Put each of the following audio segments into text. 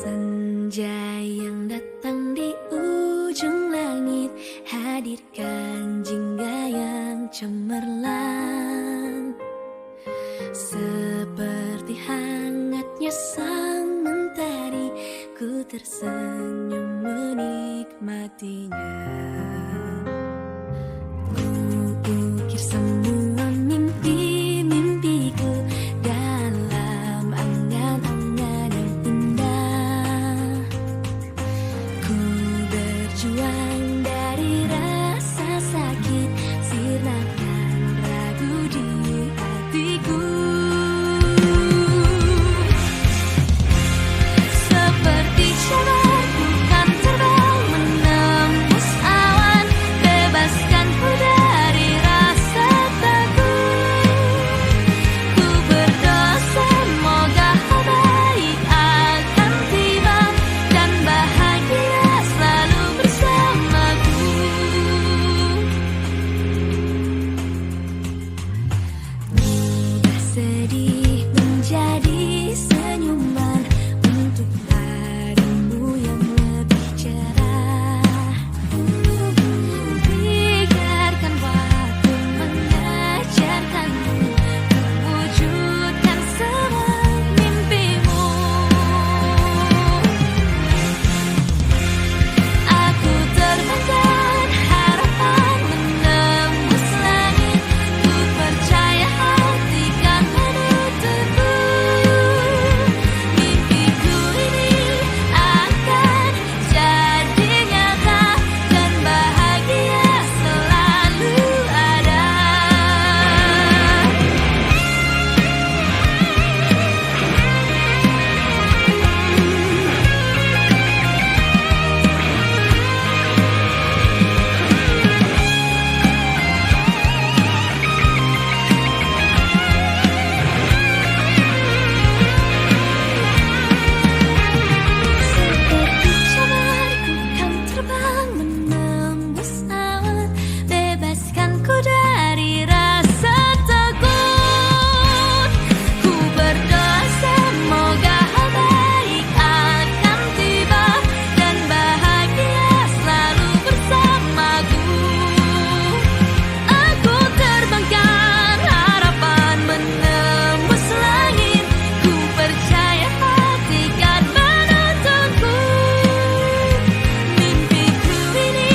Senja yang datang di ujung langit hadirkan jingga yang cemerlang, seperti hangatnya sang mentari, ku tersenyum menikmatinya. Ku ukir semua mimpi-mimpiku dalam angan-angan yang indah. Ku berjuang dari rasa sakit, sirnakan ragu di hatiku. Seperti cabar ku kan terbang menembus awan, bebaskanku dari rasa takut. Ku berdoa semoga hal baik akan tiba dan bahagia selalu bersamaku. Mudah sedih menjadi senyuman untuk harimu yang lebih cerah. Biarkan waktu mengajarkanmu mewujudkan semua mimpimu. Aku terbangkan harapan menembus langit, ku percaya hati kan menuntutku. Mimpiku ini akan jadi nyata dan bahagia selalu ada. Seperti cabar ku kan terbang menembus awan, bebaskanku dari rasa takut. Ku berdoa semoga hal baik akan tiba dan bahagia selalu bersamaku. Aku terbangkan harapan menembus langit, ku percaya hati kan menuntutku. Mimpiku ini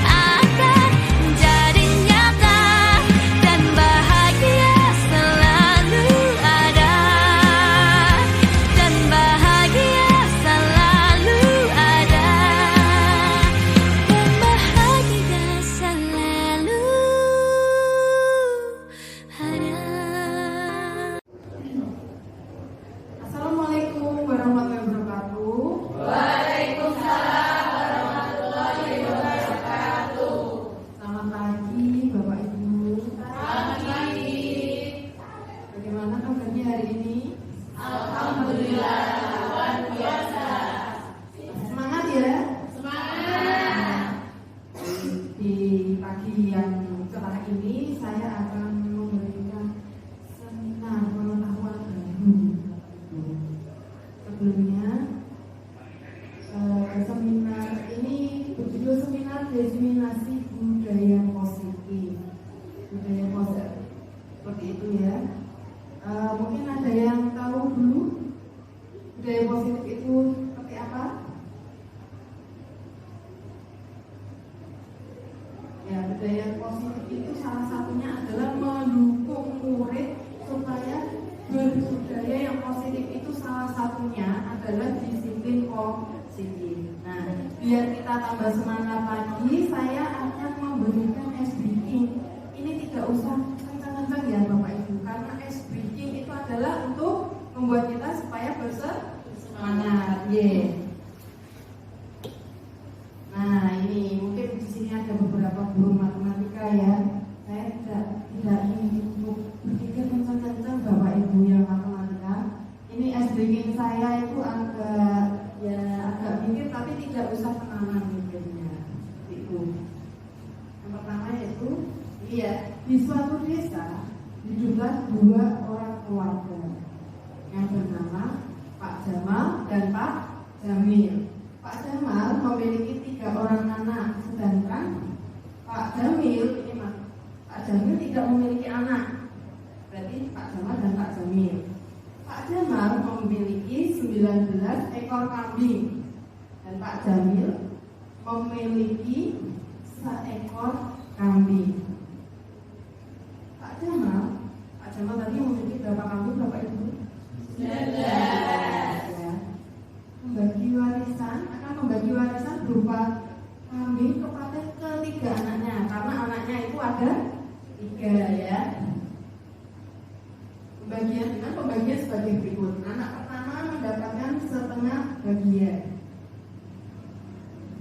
akan jadi nyata dan bahagia selalu ada. Dan bahagia selalu ada. Dan bahagia selalu ada. Assalamualaikum warahmatullahi wabarakatuh. Selamat pagi Bapak Ibu. Selamat pagi. Bagaimana kabarnya hari ini? Alhamdulillah luar biasa. Semangat ya. Semangat. Di pagi yang cerah ini saya akan memberikan seminar pengetahuan baru. Sebelumnya seminar ini berjudul seminar diseminasi budaya positif. Budaya positif seperti itu ya. Mungkin ada yang tahu dulu budaya positif itu seperti apa? Ya, budaya positif itu salah satunya adalah mendukung murid supaya berbudaya yang positif. Itu salah satunya adalah disiplin positif. Nah, biar kita tambah semangat lagi, saya akan memberikan ice breaking. Ini tidak usah kencang-kencang ya Bapak Ibu, karena ice breaking itu adalah untuk membuat kita supaya bersemangat. Nah, ini mungkin di sini ada beberapa guru matematika ya. Saya tidak ingin untuk berpikir kencang-kencang Bapak Ibu yang matematika. Ini SBG saya itu agak mikir, tapi tidak usah tenangan mikirnya. Itu. Yang pertama yaitu, di suatu desa hiduplah dua orang keluarga yang bernama Pak Jamal dan Pak Jamil. Pak Jamal memiliki 3 orang anak, sedangkan Pak Jamil Pak Jamil tidak memiliki anak. Berarti Pak Jamal dan Pak Jamil. Pak Jamal memiliki 19 ekor kambing dan Pak Jamil memiliki 1 kambing. Pak Jamal tadi memiliki berapa kambing, Bapak Ibu? 19. Ya. Akan membagi warisan berupa kambing kepada ketiga anaknya, karena anaknya itu ada 3 ya. Pembagian sebagai berikut. Anak pertama mendapatkan setengah bagian.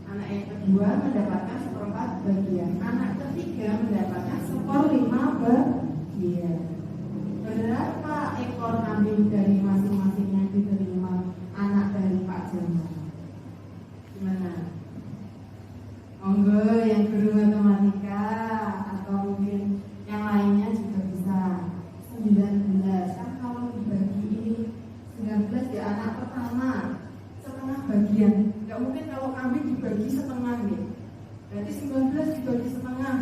Anak yang kedua mendapatkan 1/4 bagian. Anak ketiga mendapatkan 1/5 bagian. Berapa ekor kambing dari masing-masing yang diterima anak dari Pak Jamal? Gimana? Monggo yang guru matematika atau mungkin yang lainnya juga bisa. 19 kan kalau dibagi ini 19 ya, anak pertama setengah bagian. Nggak mungkin kalau kambing dibagi setengah nih. Berarti 19 dibagi setengah.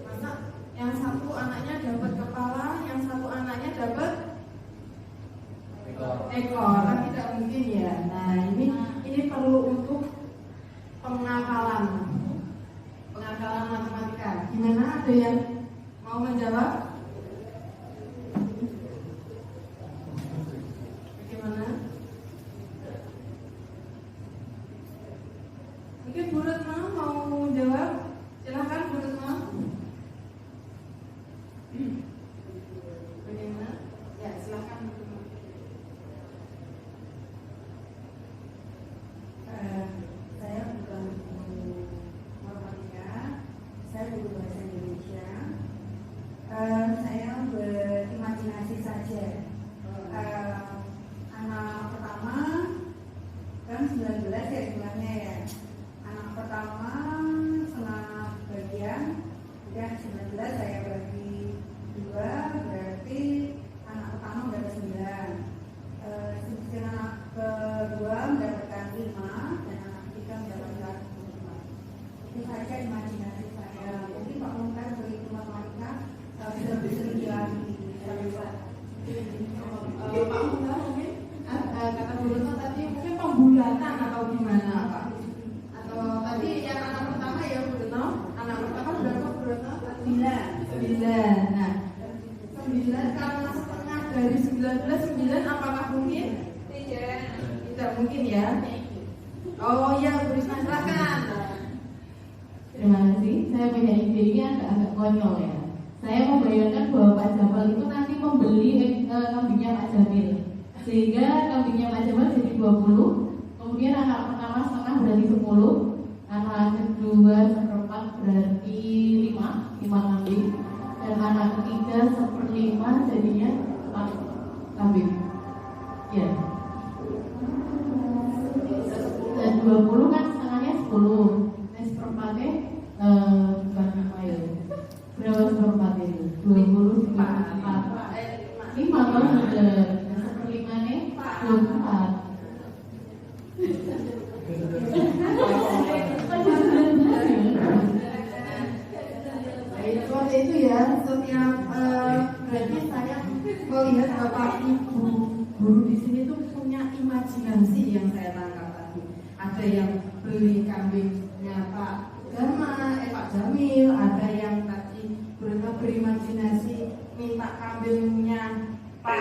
Masa yang satu anaknya dapat kepala, yang satu anaknya dapat ekor, kan tidak mungkin ya. Nah ini perlu untuk pengapalan matematika. Gimana, ada yang mau menjawab? Bagaimana? Mungkin Bu Retno mau jawab? Silahkan Bu Retno. Bagaimana? Ya, silahkan Bu Retno. Saya bukan guru matematika, saya guru bahasa Indonesia. Saya berimajinasi saja. Anak pertama kan 19 ya jumlahnya ya. Anak pertama setengah bagian, udah 19 saya bagi 2, berarti anak pertama mendapat 9. Sedangkan anak kedua mendapatkan 5 dan anak ketiga mendapatkan 5. Itu saja imajinasi saya. Jadi Pak Mukhtar begitu matematika bisa lebih lagi. Pak Mukhtar mungkin kata Bu Retno tadi mungkin pembulatan atau gimana Pak? Atau tadi yang anak pertama ya Bu Retno, anak pertama berapa Bu Retno? 9. Nah 9 karena setengah dari 9 apakah mungkin? Tidak mungkin ya. Oh ya, Bu Risma silakan. Terima kasih. Saya punya ide ini agak konyol ya. Saya membayangkan bahwa Pak Jamal itu nanti membeli kambingnya Pak Jamil, sehingga kambingnya Pak Jamal jadi 20. Kemudian anak pertama setengah berarti 10, anak kedua 1/4 berarti 5 kambing, dan anak ketiga 1/5 jadinya 4 kambing. Ya. Dan 20 kan setengahnya 10. Nah, seperempatnya bukan 5 ya. Berapa seperempat itu? 20 4. 5 kan sudah. Nah, 1/5-nya 24. Seperti itu ya. Setiap berarti saya melihat Bapak Ibu guru di sini tuh punya imajinasi yang saya tangkap tadi. Ada yang beli kambingnya Pak Jamil, ada yang tadi berimajinasi minta kambingnya Pak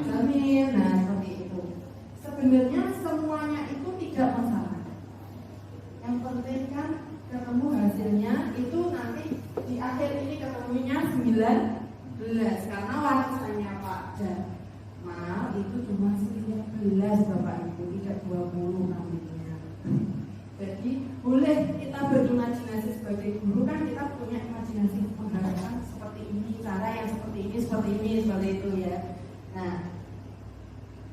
Jamil. Nah seperti itu. Sebenarnya semuanya itu tidak masalah. Yang penting kan ketemu hasilnya itu nanti di akhir ini ketemunya 19 karena warisannya Pak Jamal itu cuma 19 Bapak Ibu, tidak 20 kambingnya. Jadi boleh kita berimajinasi sebagai guru, kan kita punya imajinasi mengharapkan seperti ini, cara yang seperti ini, seperti itu ya. Nah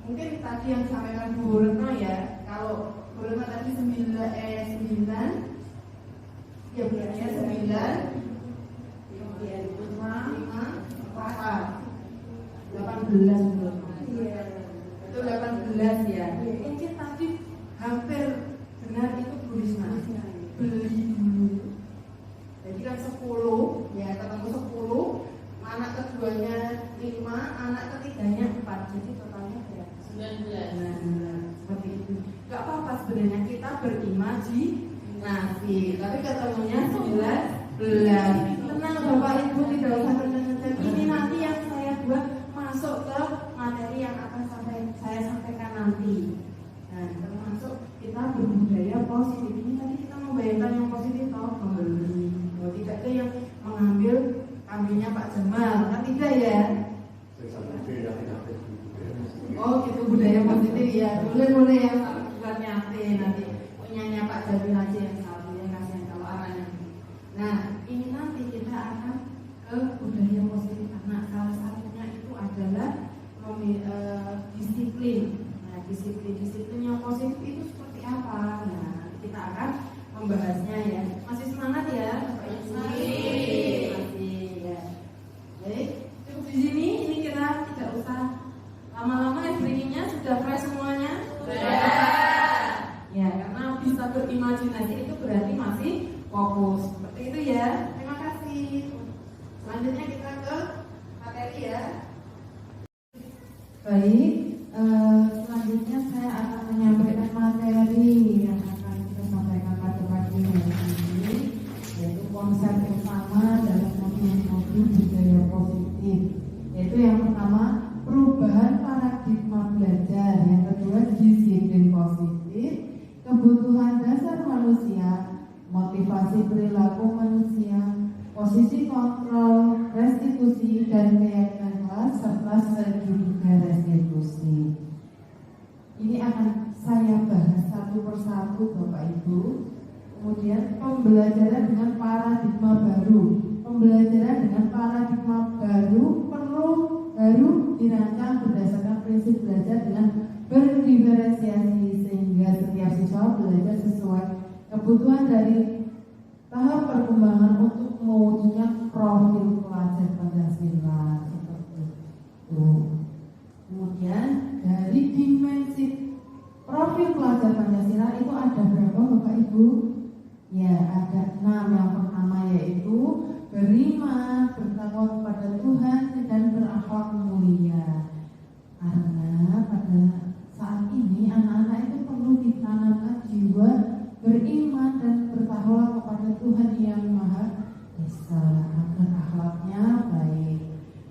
mungkin tadi yang disampaikan Bu Retno ya, kalau Bu Retno tadi 9 ya berarti 9 kemudian 5 4 18 sebenarnya kita berimajinasi, tapi ketemunya 19. Tenang Bapak Ibu, tidak usah terkejar. Ini nanti yang saya buat masuk ke materi yang akan saya sampaikan nanti. Nah, termasuk kita berbudaya positif. Ini tadi kita membayangkan yang positif atau membeli. Tidak ada yang mengambil kambingnya Pak Jamal, kan tidak ya? Oh gitu, budaya positif ya. Boleh ya, bukan nyate nanti punyanya Pak Jamil aja yang satu yang kasihan kalau anaknya. Nah ini nanti kita akan ke budaya positif anak. Salah satunya itu adalah disiplin. Nah disiplin yang positif itu seperti apa? Nah kita akan membahasnya ya. Masih semangat ya Bapak Ibu? Masih ya. Baik, cukup di sini. Ini kita tidak usah lama-lama ya, breakingnya sudah fresh semuanya? Ya, karena bisa berimajinasi itu berarti masih fokus. Seperti itu ya. Terima kasih. Selanjutnya kita ke materi ya. Baik, selanjutnya saya akan menyampaikan materi yang akan kita sampaikan pada pagi hari ini, yaitu konsep utama dalam modul budaya positif. Yaitu yang pertama, perubahan paradigma belajar, yang kedua disiplin positif, kebutuhan dasar manusia, motivasi perilaku manusia, posisi kontrol, restitusi dan keyakinan kelas, serta segitiga restitusi. Ini akan saya bahas satu persatu Bapak Ibu. Kemudian pembelajaran dengan paradigma baru. Pembelajaran dengan paradigma baru baru dirancang berdasarkan prinsip belajar dengan berdiferensiasi sehingga setiap siswa belajar sesuai kebutuhan dari tahap perkembangan untuk mewujudnya profil pelajar Pancasila seperti itu. Kemudian dari dimensi profil pelajar Pancasila itu ada berapa Bapak Ibu? Ya ada 6. Yang pertama yaitu beriman, bertakwa kepada Tuhan dan berakhlak mulia. Karena pada saat ini anak-anak itu perlu ditanamkan jiwa beriman dan bertakwa kepada Tuhan yang Maha Esa agar akhlaknya baik.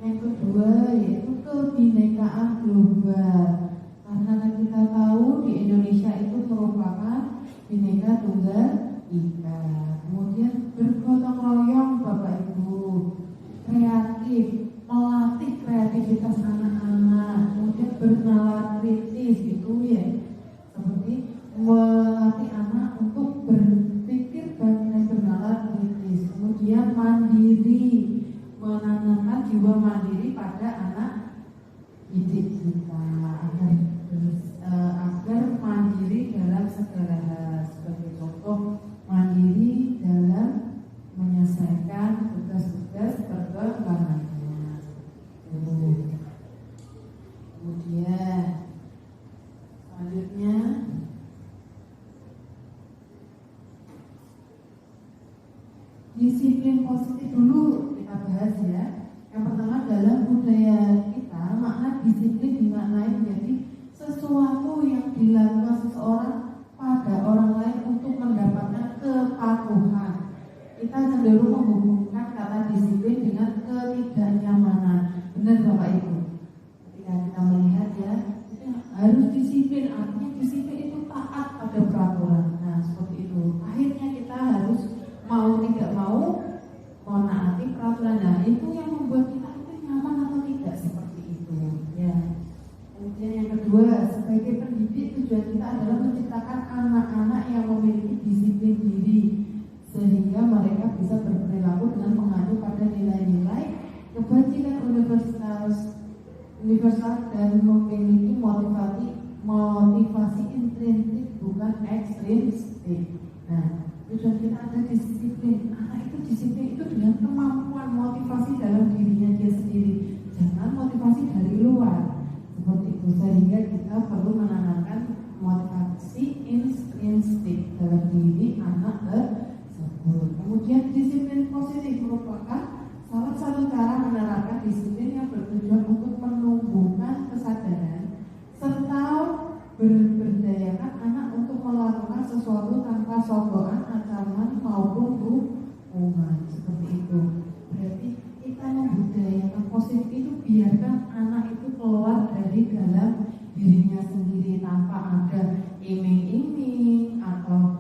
Yang kedua yaitu kebinekaan global. Karena kita tahu di Indonesia itu merupakan Bhinneka Tunggal Ika. Kemudian bergotong royong Bapak Ibu, kreatif, melatih kreativitas anak-anak, kemudian bernalar kritis itu ya, seperti melatih anak untuk berpikir dan bernalar kritis. Kemudian mandiri, menanamkan jiwa mandiri pada anak didik kita agar mandiri dalam segala hal. Sebagai contoh, mandiri dalam menyelesaikan tugas-tugas perkembangannya. Kemudian selanjutnya disiplin positif dulu kita bahas ya. Yang pertama dalam budaya kita, makna disiplin dimaknai menjadi sesuatu yang dilakukan seseorang pada orang lain untuk mendapatkan kepatuhan. Kita cenderung menghubungkan kata disiplin dengan ketidaknyamanan. Benar Bapak Ibu? Ketika kita melihat ya, itu harus disiplin, artinya disiplin itu taat pada peraturan. Nah seperti itu. Akhirnya kita harus mau tidak mau menaati peraturan. Nah itu yang membuat kita itu nyaman atau tidak, seperti itu ya. Kemudian yang kedua, sebagai pendidik tujuan kita adalah menciptakan anak-anak yang memiliki disiplin diri sehingga mereka bisa berperilaku dengan mengacu pada nilai-nilai kebajikan universal dan memiliki motivasi intrinsik bukan ekstrinsik. Nah, tujuan kita ada disiplin. Anak itu disiplin itu dengan kemampuan motivasi dalam dirinya dia sendiri, jangan motivasi dari luar. Seperti itu, sehingga kita perlu menanamkan motivasi intrinsik dalam diri anak tersebut. Kemudian disiplin positif merupakan salah satu cara menerapkan disiplin yang bertujuan untuk menumbuhkan kesadaran serta berberdayakan anak untuk melakukan sesuatu tanpa sogokan, ancaman maupun hukuman, seperti itu. Berarti kita membudayakan positif itu biarkan anak itu keluar dari dalam dirinya sendiri tanpa ada iming-iming atau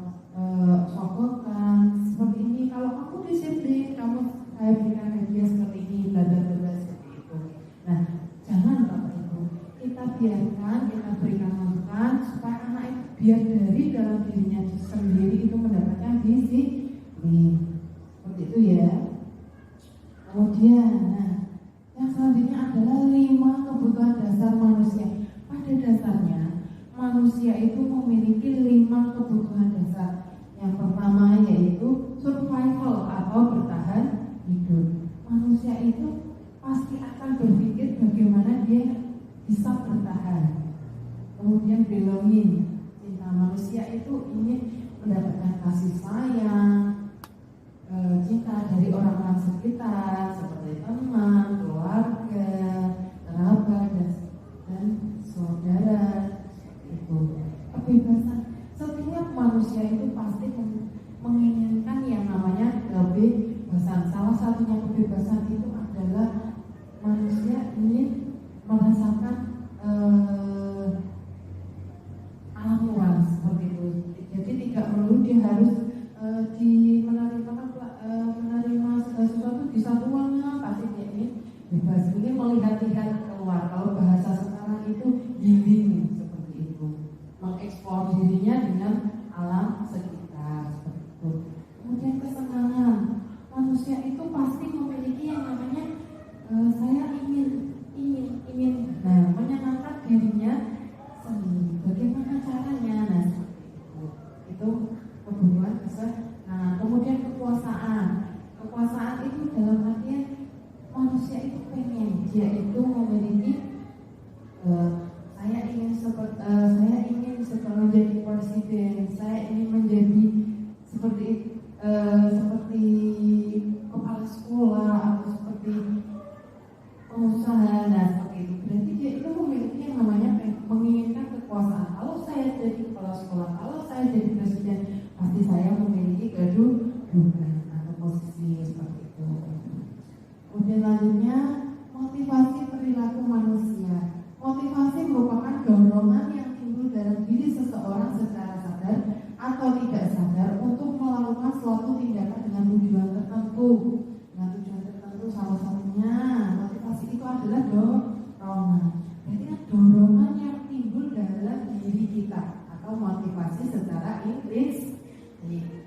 sogokan seperti ini. Kalau kamu disiplin, kamu saya berikan hadiah seperti ini, bla bla bla seperti itu. Nah, jangan Bapak Ibu, kita biarkan, kita berikan masukan supaya anak itu biar dari dalam dirinya sendiri itu mendapatkan disiplin. Seperti itu ya. Kemudian, nah, yang selanjutnya adalah 5 kebutuhan dasar manusia. Pada dasarnya, manusia itu memiliki 5 kebutuhan dasar. Yang pertama yaitu survival atau bertahan hidup. Manusia itu pasti akan berpikir bagaimana dia bisa bertahan. Kemudian belonging, cinta manusia itu ingin mendapatkan kasih sayang, cinta dari orang-orang sekitar seperti teman, keluarga, kerabat dan saudara. Itu kebebasan. Setiap manusia itu pasti menginginkan yang namanya kebebasan. Salah satunya kebebasan itu adalah manusia ingin merasakan alam luas seperti itu. Jadi tidak perlu dia harus menerima segala sesuatu di satu ruangan. Pasti dia ingin bebas, ingin melihat-lihat keluar. Kalau bahasa sekarang itu healing seperti itu, mengeksplor dirinya dengan alam sekitar seperti itu. Kemudian kesenangan, manusia itu pasti memiliki yang namanya saya ingin menyenangkan dirinya sendiri. Bagaimana caranya? Nah, seperti itu kebutuhan kesenangan. Kemudian kekuasaan itu dalam artian manusia itu pengen dia itu memiliki saya ingin menjadi presiden, saya ingin menjadi seperti kepala sekolah atau seperti pengusaha. Nah, seperti itu. Berarti dia itu memiliki yang namanya menginginkan kekuasaan. Kalau saya jadi kepala sekolah, kalau saya jadi presiden, pasti saya memiliki kedudukan atau posisi seperti itu. Kemudian lanjutnya motivasi perilaku manusia. Motivasi merupakan dorongan yang timbul dalam diri seseorang secara sadar atau tidak sadar untuk melakukan suatu tindakan dengan tujuan tertentu. Dengan tujuan tertentu salah satunya motivasi itu adalah dorongan. Jadi dorongan yang timbul dalam diri kita atau motivasi secara intrinsik.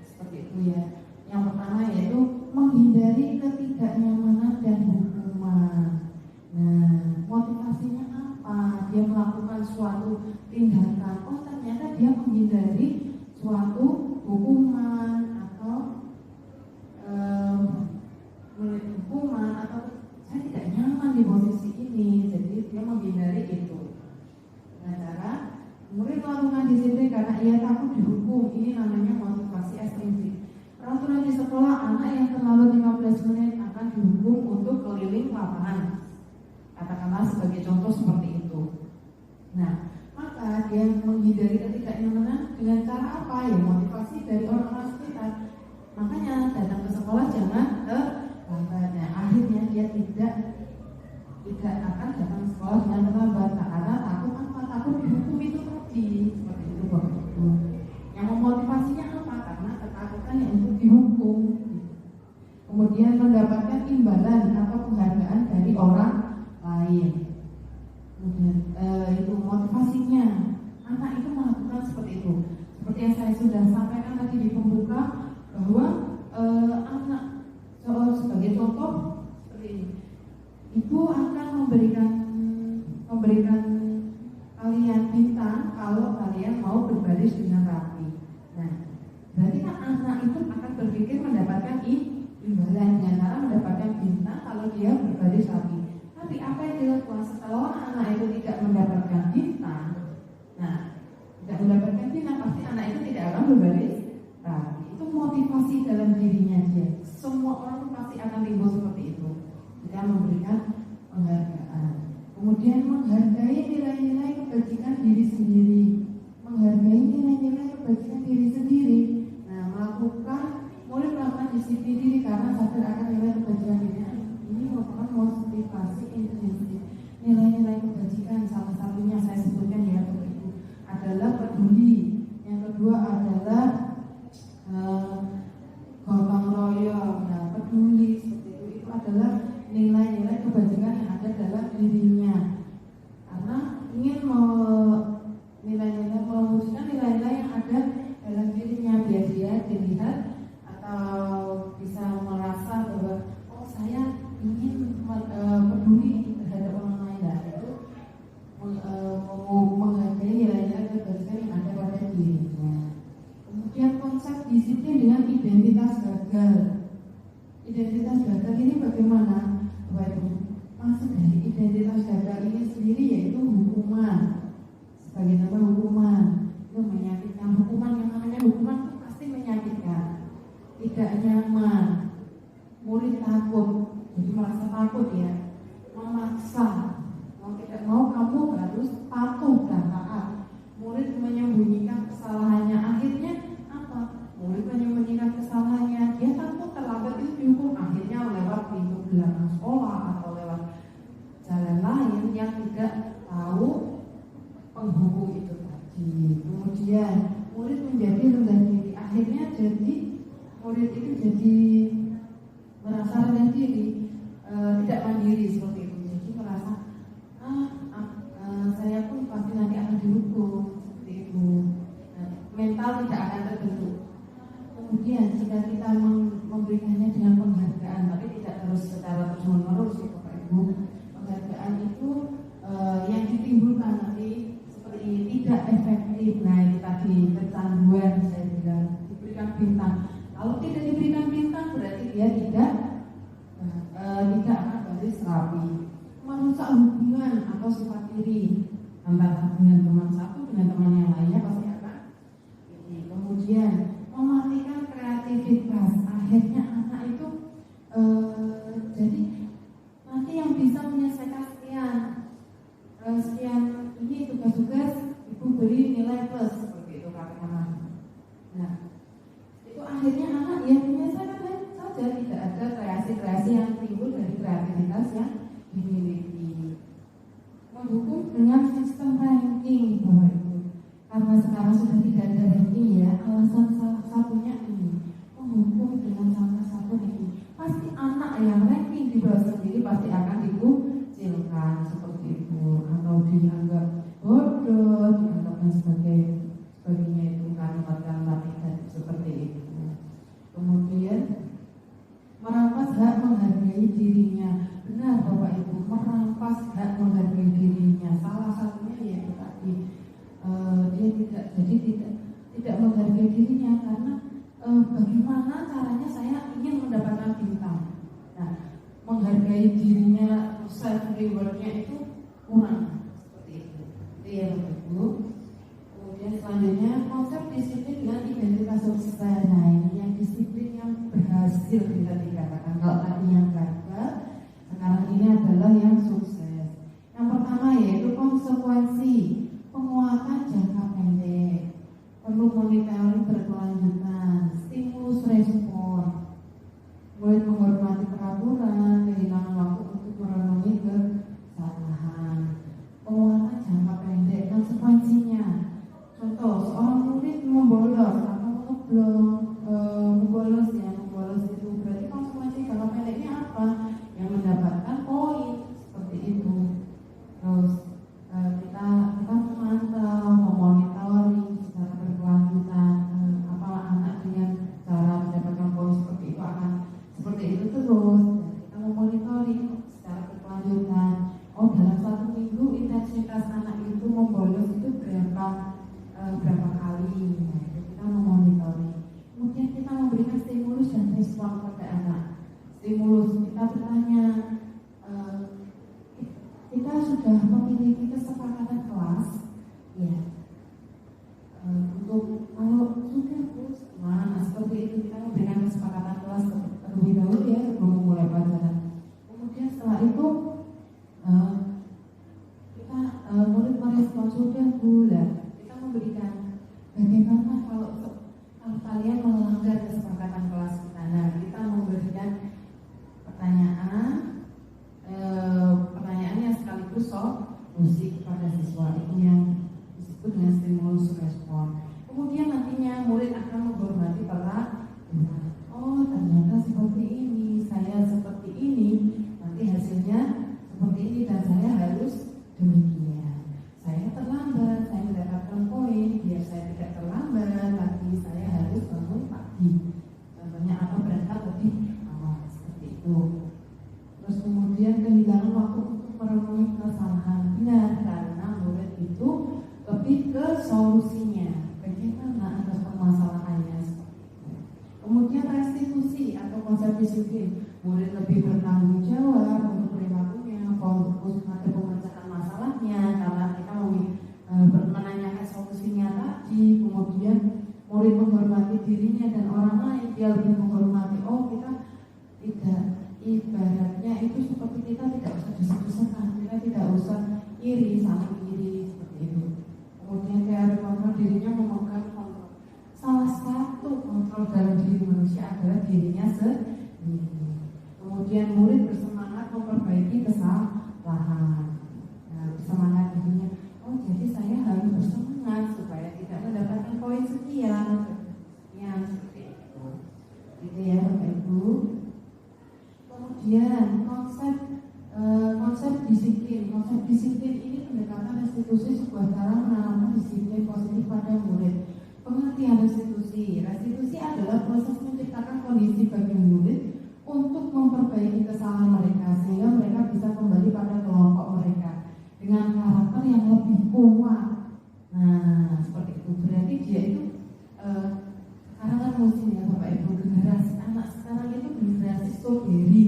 Seperti itu ya. Yang pertama yaitu menghindari ketidaknyamanan dan hukuman. Nah, motivasinya apa? Dia melakukan suatu tindakan. Oh, ternyata dia menghindari suatu hukuman atau saya tidak nyaman di posisi ini. Jadi dia menghindari itu. Nah, cara murid melakukan disiplin karena ia takut dihukum. Ini namanya motivasi ekstrinsik. Peraturan di sekolah, anak yang terlalu 15 menit akan dihukum untuk keliling lapangan. Katakanlah sebagai contoh seperti itu. Nah, maka dia menghindari ketidaknyamanan dengan cara apa? Ya motivasi dari orang-orang sekitar. Makanya datang ke sekolah jangan terlambat. Nah, akhirnya dia tidak akan datang ke sekolah dengan terlambat karena takut apa? Takut dihukum itu tadi. Seperti itu Bapak Ibu. Yang memotivasinya apa? Karena ketakutan yang untuk dihukum. Kemudian mendapatkan imbalan atau penghargaan dari orang lain. Kemudian itu motivasinya. Anak itu melakukan seperti itu. Seperti yang saya sudah sampaikan tadi di pembuka bahwa anak sebagai contoh seperti ini. Ibu akan memberikan kalian bintang kalau kalian mau berbaris dengan rapi. Nah, berarti kan anak itu akan berpikir mendapatkan imbalan dengan cara mendapatkan bintang kalau dia berbaris rapi. Tapi apa yang dilakukan setelah anak itu tidak mendapatkan bintang? Nah, tidak mendapatkan bintang pasti anak itu tidak akan berbaris rapi. Itu motivasi dalam dirinya dia. Semua orang pasti akan timbul seperti itu. Kita memberikan penghargaan. Kemudian menghargai nilai-nilai kebajikan diri sendiri. Menghargai nilai-nilai kebajikan diri sendiri. konsep disiplin dengan identitas gagal. Identitas gagal ini bagaimana? Bapak Ibu, maksud dari identitas gagal ini sendiri yaitu hukuman. Sebagai nama hukuman itu menyakitkan. Hukuman yang namanya hukuman itu pasti menyakitkan, tidak nyaman. Murid takut, jadi merasa takut ya, memaksa. Mau tidak mau kamu harus patuh dan taat. Murid menyembunyikan kesalahannya, akhirnya apa? Murid menyembunyikan kesalahannya, dia takut terlambat itu dihukum, akhirnya lewat pintu belakang sekolah atau lewat jalan lain yang tidak tahu penghukum itu tadi. Kemudian murid menjadi rendah diri, akhirnya jadi murid itu jadi merasa rendah diri, tidak mandiri seperti itu. Jadi merasa saya pun pasti nanti akan dihukum seperti itu. Mental tidak akan terbentuk. Kemudian jika kita memberikannya dengan penghargaan, tapi tidak terus secara terus-menerus ya Bapak Ibu. Penghargaan itu yang ditimbulkan nanti seperti tidak efektif. Nah itu tadi kecanduan saya bilang, diberikan bintang. Kalau tidak diberikan bintang berarti dia tidak akan baris rapi. Merusak hubungan atau sifat diri antara dengan teman satu dengan teman yang lainnya pasti akan ini. Kemudian mematikan kreativitas, akhirnya anak itu jadi nanti yang bisa menyelesaikan sekian ini tugas-tugas ibu beri nilai plus seperti itu katakanlah. Nah itu akhirnya anak yang menyelesaikan saja, tidak ada kreasi-kreasi yang timbul dari kreativitas yang dimiliki. Mendukung dengan sistem ranking Bapak Ibu, karena sekarang sudah tidak ada ranking ya, alasan salah satunya ini menghukum dengan salah satu ini. Pasti anak yang ranking di bawah sendiri pasti akan dikucilkan seperti itu, atau dianggap bodoh, dianggap dan sebagainya itu kalimat-kalimat negatif seperti itu. Kemudian merampas hak menghargai dirinya. Benar Bapak Ibu, merampas hak menghargai dirinya. Salah satunya yaitu tadi dia tidak menghargai dirinya karena bagaimana caranya saya ingin mendapatkan bintang. Nah, menghargai dirinya, self rewardnya itu kurang seperti itu. Itu ya Bapak Ibu. Kemudian selanjutnya konsep disiplin dengan identitas sukses. Nah ini yang disiplin yang berhasil bisa dikatakan. Kalau tadi yang gagal, sekarang ini adalah yang sukses. Yang pertama yaitu konsekuensi, penguatan jangka pendek, perlu monitoring berkelanjutan, stimulus respon, mulai menghormati peraturan, kehilangan waktu untuk merenungi kesalahan. Penguatan jangka pendek, konsekuensinya. Contoh, seorang murid membolos atau membolos itu berarti konsekuensi jangka pendeknya apa? Yang mendapatkan poin seperti itu. Terus kita memantau, memonitoring secara berkelanjutan apa anak dengan cara mendapatkan poin seperti itu akan seperti itu terus. Dan kita memonitoring secara berkelanjutan. Oh dalam 1 minggu intensitas anak itu membolos itu berapa kali. Nah, itu kita memonitoring. Kemudian kita memberikan stimulus dan respon pada anak. Stimulus kita bertanya, kita sudah memiliki kesepakatan kelas, ya. Untuk kalau sudah terus mana seperti itu kita memberikan kesepakatan kelas terlebih dahulu ya sebelum memulai pelajaran. Kemudian setelah itu kita murid merespon sudah bulan. Kita memberikan bagaimana kalau kalian melanggar kesepakatan kelas kita. Nah, kita memberikan pertanyaannya sekaligus solusi kepada siswa itu yang disebut dengan stimulus respon. Kemudian nantinya murid akan menghormati peraturan. Oh ternyata seperti ini, saya seperti ini, nanti hasilnya disiplin, murid lebih bertanggung jawab untuk perilakunya, fokus pada pemecahan masalahnya karena kita menanyakan solusinya tadi. Kemudian murid menghormati dirinya dan orang lain, dia lebih menghormati. Oh, kita tidak, ibaratnya itu seperti kita tidak usah desek-desekan, kita tidak usah iri, saling iri seperti itu. Kemudian teori kontrol dirinya memegang kontrol. Salah satu kontrol dalam diri manusia adalah dirinya sendiri. Kemudian murid bersemangat memperbaiki kesalahan. Nah, bersemangat dirinya. Oh, jadi saya harus bersemangat supaya tidak mendapatkan poin sekian. Yang seperti itu. Gitu ya, Bapak Ibu. Kemudian konsep disiplin. Konsep disiplin ini pendekatan restitusi sebuah cara menanamkan disiplin positif pada murid. Pengertian restitusi. Restitusi adalah proses menciptakan kondisi bagi murid untuk memperbaiki kesalahan mereka sehingga mereka bisa kembali pada kelompok mereka dengan karakter yang lebih kuat. Nah, seperti itu. Berarti dia itu sekarang kan musim ya Bapak Ibu, generasi anak sekarang itu generasi strawberry.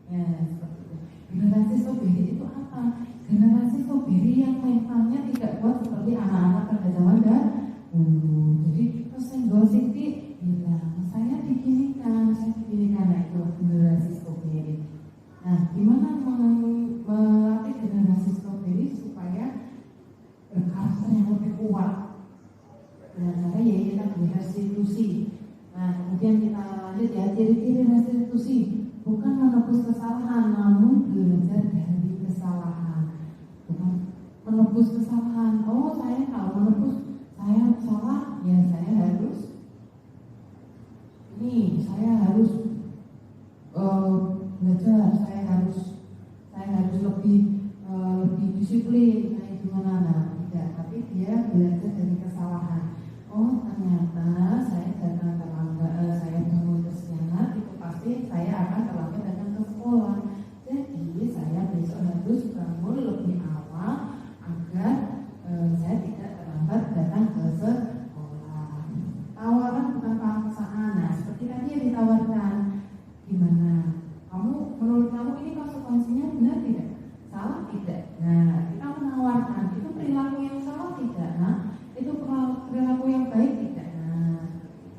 Ya, seperti itu. Generasi strawberry itu apa? Generasi strawberry yang mentalnya tidak kuat seperti anak-anak pada zaman dahulu. Jadi senggol Siti bilang, saya diginikan. Nah, itu generasi strawberry. Nah, gimana melatih generasi strawberry supaya berkarakter yang lebih kuat? Dengan cara ya kita restitusi. Nah, kemudian kita lanjut ya, ciri-ciri restitusi. Bukan menebus kesalahan, namun belajar dari kesalahan. Bukan menebus kesalahan. Oh, saya kalau menebus, saya salah, ya saya harus belajar, saya harus lebih disiplin, kayak gimana? Nah, tidak, tapi dia belajar dari kesalahan. Oh, ternyata saya datang terlambat, saya bangun kesiangan, itu pasti saya akan terlambat datang ke sekolah. Jadi saya besok harus bangun lebih awal agar saya tidak terlambat datang ke sekolah. Tawaran bukan paksaan. Nah, seperti tadi yang ditawarkan, gimana? Menurut kamu ini konsekuensinya benar tidak? Salah tidak? Nah, kita menawarkan, itu perilaku yang salah tidak? Nah, itu perilaku yang baik tidak? Nah,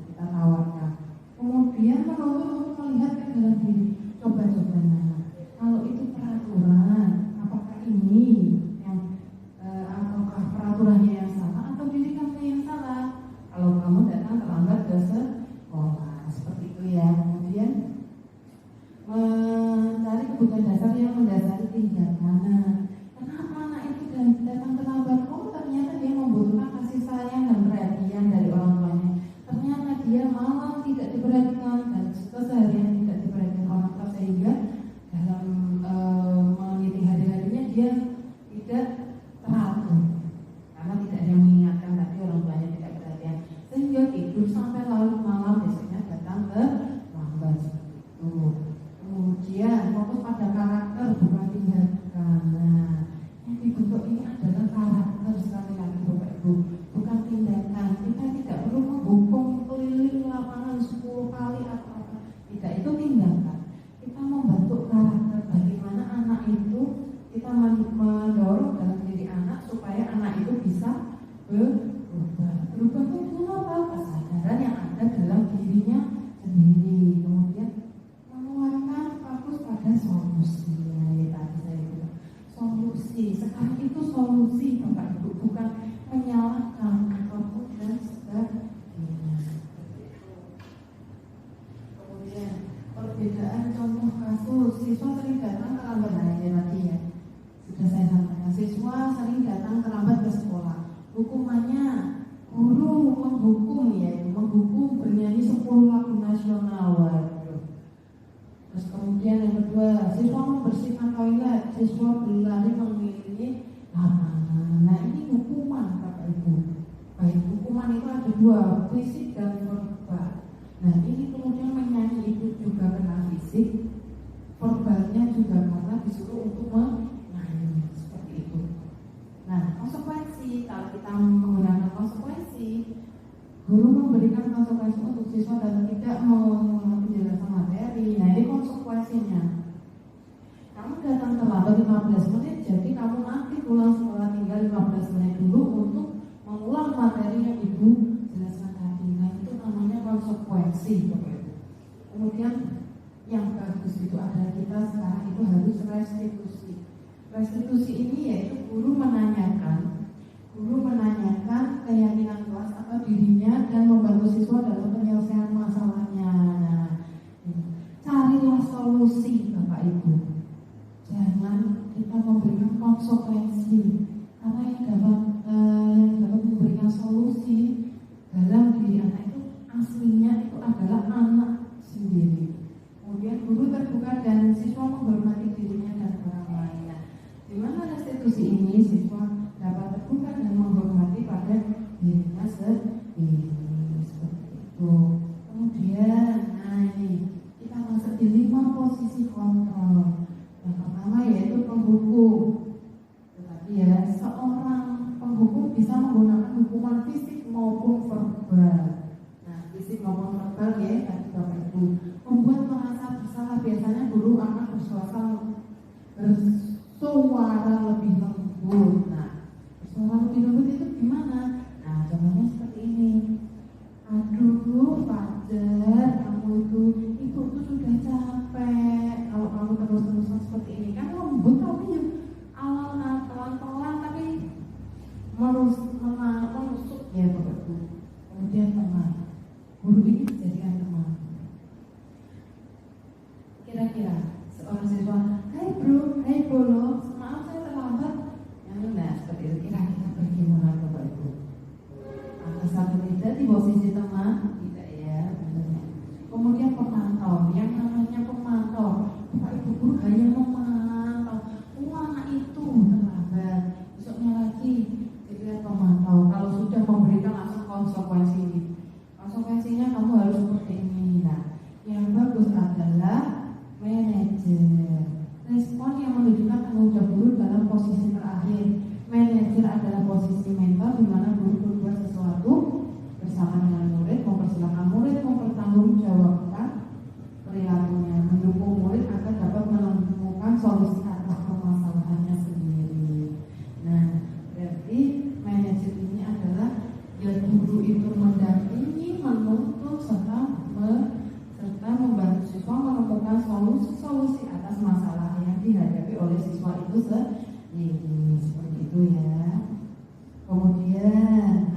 kita tawarkan. Kemudian menuntut untuk melihat ke dalam diri. Coba-coba. Nah, kalau itu peraturan, apakah ini yang ataukah peraturannya yang salah atau diri kamu yang salah? Kalau kamu datang terlambat ke sekolah, seperti itu ya. Kemudian mencari kebutuhan dasar yang mendasari tindakan. Nah, kenapa anak itu datang terlambat? Oh, ternyata dia membutuhkan kasih sayang dan perhatian dari orang tuanya. Ternyata dia malah tidak diperhatikan dan keseharian tidak diperhatikan orang tua, sehingga dalam meniti hari-harinya dia tidak teratur karena tidak ada yang mengingatkan tadi orang tuanya tidak perhatian, sehingga tidur sampai larut malam, besoknya datang terlambat seperti itu. Kemudian fokus pada karakter bukan tindakan. Nah, yang dibentuk ini adalah karakter, sekali lagi Bapak Ibu, bukan tindakan. Kita tidak perlu menghukum keliling lapangan 10 kali atau apa. Tidak, itu tindakan. Kita membentuk karakter, bagaimana anak itu, kita mendorong dalam diri anak supaya anak itu bisa berubah. Berubah itu apa? Kesadaran yang ada dalam dirinya sendiri. Kemudian mengeluarkan fokus pada solusi. Nah, ya tadi saya bilang solusi. Sekarang itu solusi Bapak Ibu, bukan menyalahkan apapun dan sebagainya. Kemudian perbedaan contoh kasus, siswa sering datang terlambat. Nah, ini nanti ya sudah saya sampaikan, siswa sering datang terlambat ke sekolah. Hukumannya guru menghukum, yaitu menghukum bernyanyi 10 lagu nasional. Waduh. Terus kemudian yang kedua, siswa membersihkan toilet, siswa berlari mengelilingi lapangan. Nah, ini hukuman Bapak Ibu. Baik, hukuman itu ada dua, fisik dan verbal. Nah, ini kemudian menyanyi itu juga kena fisik, verbalnya juga karena disuruh untuk menyanyi seperti itu. Nah, konsekuensi, kalau kita menggunakan konsekuensi, guru memberikan konsekuensi untuk siswa dalam tidak mengulang penjelasan materi. Nah, ini konsekuensinya. Kamu datang terlambat 15 menit, jadi kamu nanti pulang sekolah tinggal 15 menit dulu untuk mengulang materi yang ibu jelaskan tadi. Nah, itu namanya konsekuensi. Kemudian yang bagus itu adalah kita sekarang itu harus restitusi. Restitusi ini yaitu guru menanyakan keyakinan kelas atau dirinya dan membantu siswa dalam penyelesaian masalahnya. Carilah solusi, Bapak Ibu. Jangan kita memberikan konsekuensi, karena yang dapat memberikan solusi dalam diri anak itu aslinya itu adalah anak sendiri. Kemudian guru terbuka dan siswa menghormati dirinya dan orang lainnya. Di mana restitusi ini siswa dapat terbuka dan menghormati pada dirinya sendiri, seperti itu. Kemudian, ini kita masuk di 5 posisi kontrol. Yang pertama yaitu penghukum. Tetapi ya, seorang penghukum bisa menggunakan hukuman fisik maupun verbal. Nah, fisik maupun verbal ya, tadi Bapak Ibu. Membuat merasa bersalah, biasanya guru akan bersuara lebih lembut. Nah, bersuara lebih lembut itu gimana? Nah, contohnya seperti ini. Aduh, Fajar, kamu itu ibu tuh sudah capek. Kalau kamu terus-terusan seperti ini kan lembut, tapi ya pelan-pelan tapi menusuk ya Bapak Ibu. Kemudian teman, guru ini dijadikan teman. Kira-kira seorang siswa, hai bro, hai bolo, maaf saya terlambat. Nah, seperti itu kira-kira bagaimana Bapak Ibu? Atau satu tidak di posisi teman, tidak ya, benar. Kemudian pemantau, yang namanya pemantau, Bapak Ibu guru hanya memantau. Anak itu terlambat, besoknya lagi dilihat pemantau. Kalau sudah memberikan langsung konsekuensi, konsekuensinya kamu harus seperti ini. Nah, yang bagus adalah manajer. Respon yang menunjukkan tanggung jawab guru dalam posisi terakhir. Manajer adalah posisi mentor di mana guru berbuat sesuatu bersama dengan murid, mempersilahkan murid mempertanggungjawabkan perilakunya, mendukung murid agar dapat menemukan solusi atas permasalahannya sendiri. Nah, berarti manajer ini adalah ya guru itu mendampingi, menuntut serta membantu siswa menemukan solusi atas masalah yang dihadapi oleh siswa itu sendiri, seperti itu ya. Kemudian,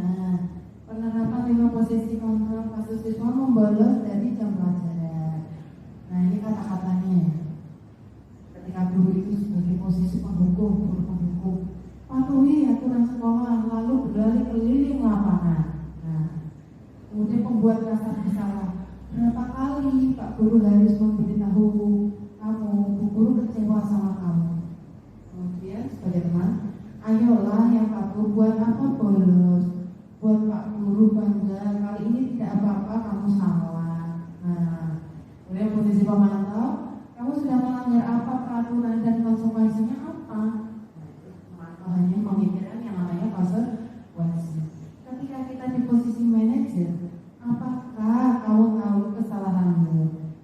penerapan 5 posisi kontrol kasus siswa membolos dari jam pelajaran. Nah, ini kata-katanya. Ketika guru itu sebagai posisi penghukum, guru penghukum, patuhi aturan sekolah, lalu berlari keliling lapangan. Nah, kemudian pembuat rasa bersalah. Berapa kali Pak Guru harus memberitahu kamu, Bu Guru kecewa sama kamu. Kemudian sebagai teman, ayolah yang patuh, buat apa bolos? Buat Pak Guru bangga, kali ini tidak apa-apa, kamu salah. Nah, kemudian posisi pemantau, kamu sudah melanggar apa peraturan dan konsekuensinya apa? Nah, itu pemantau hanya memikirkan yang namanya konsekuensi. Ketika kita di posisi manajer, apakah kamu tahu kesalahanmu?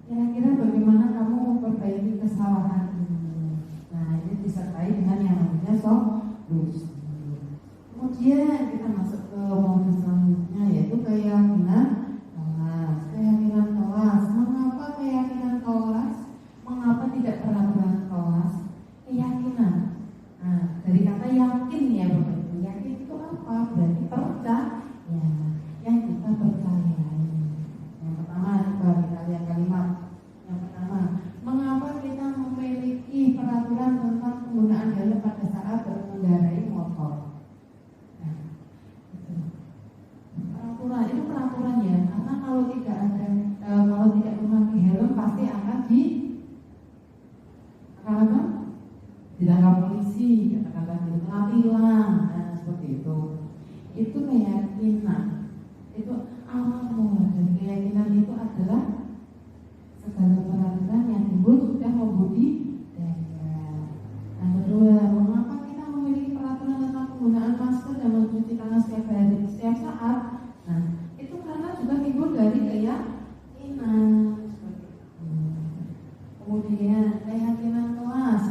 Kira-kira bagaimana kamu memperbaiki kesalahan ini? Nah, ini disertai dengan yang namanya solusi. Kemudian kita masuk ke modul selanjutnya yaitu keyakinan kelas. Keyakinan kelas. Mengapa keyakinan kelas? Mengapa tidak peraturan kelas? Keyakinan. Nah, dari kata yakin ya Bapak Ibu. Yakin itu apa? Berarti percaya. Yang kita percayai. Yang pertama, coba kita lihat kalimat. Yang pertama, mengapa kita memiliki peraturan tentang penggunaan helm pada saat mengendarai motor? Nah, itu. Peraturan itu peraturan ya, karena kalau tidak memakai helm pasti akan ditangkap polisi, katakanlah kena tilang, nah seperti itu. Itu keyakinan. Itu awal mula dari keyakinan itu adalah segala peraturan yang timbul sudah membudidaya. Yang kedua, mengapa kita memiliki peraturan tentang penggunaan masker dan mencuci tangan setiap hari, setiap saat? Nah, itu keyakinan. Kemudian keyakinan kelas.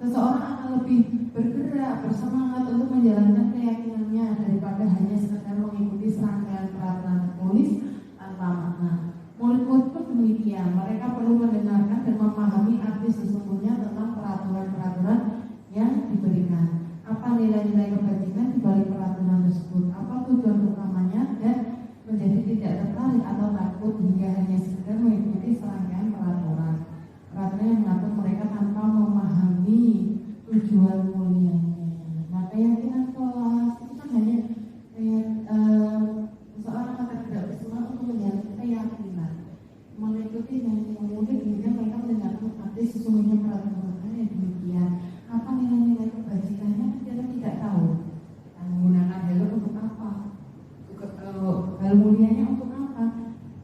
Seseorang akan lebih bergerak, bersemangat untuk menjalankan keyakinannya daripada hanya sekedar mengikuti serangkaian peraturan tertulis tanpa makna. Murid-murid pun demikian, mereka perlu mendengarkan dan memahami arti sesungguhnya tentang peraturan-peraturan yang diberikan. Apa nilai-nilai kebajikan di balik peraturan tersebut? Apa tujuan utamanya dan menjadi tidak tertarik atau takut hingga hanya sekedar mengikuti serangkaian peraturan yang mengatur mereka tanpa memahami tujuan mulianya. Nah, keyakinan kelas itu kan hanya seorang akan tidak bersemangat untuk menjalani keyakinan, mengikuti dan mengulik hingga mereka mendengarkan arti sesungguhnya peraturan yang demikian. Apa nilai-nilai kebajikannya kita tidak tahu. Kita menggunakan helm untuk apa? Hal mulianya untuk apa?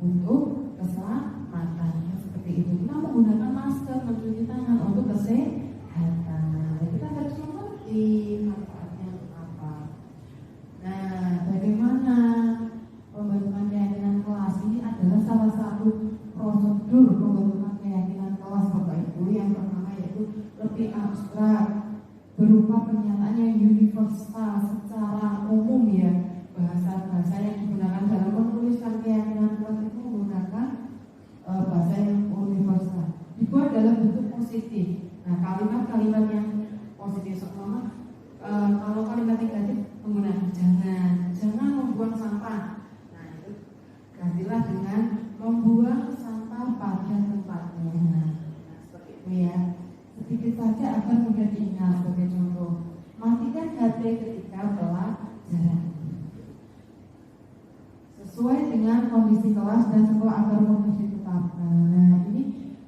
Untuk keselamatan. Seperti itu. Kita menggunakan masker, mencuci tangan untuk kesehatan. Kita harus mengerti manfaatnya untuk apa. Nah, bagaimana pembentukan keyakinan kelas ini adalah salah satu prosedur pembentukan keyakinan kelas Bapak Ibu. Yang pertama yaitu lebih abstrak, berupa pernyataan yang universal secara umum ya. Bahasa-bahasa yang digunakan dalam menuliskan keyakinan kelas itu menggunakan bahasa yang universal. Dibuat dalam bentuk positif. Nah, kalimat-kalimat yang positif sama kalau kalimat negatif menggunakan jangan membuang sampah. Nah, itu gantilah dengan membuang sampah pada tempatnya. Nah, seperti itu ya. Sedikit saja agar mudah diingat. Sebagai contoh, matikan HP ketika pelajaran. Sesuai dengan kondisi kelas dan sekolah agar mudah ditetapkan. Nah, ini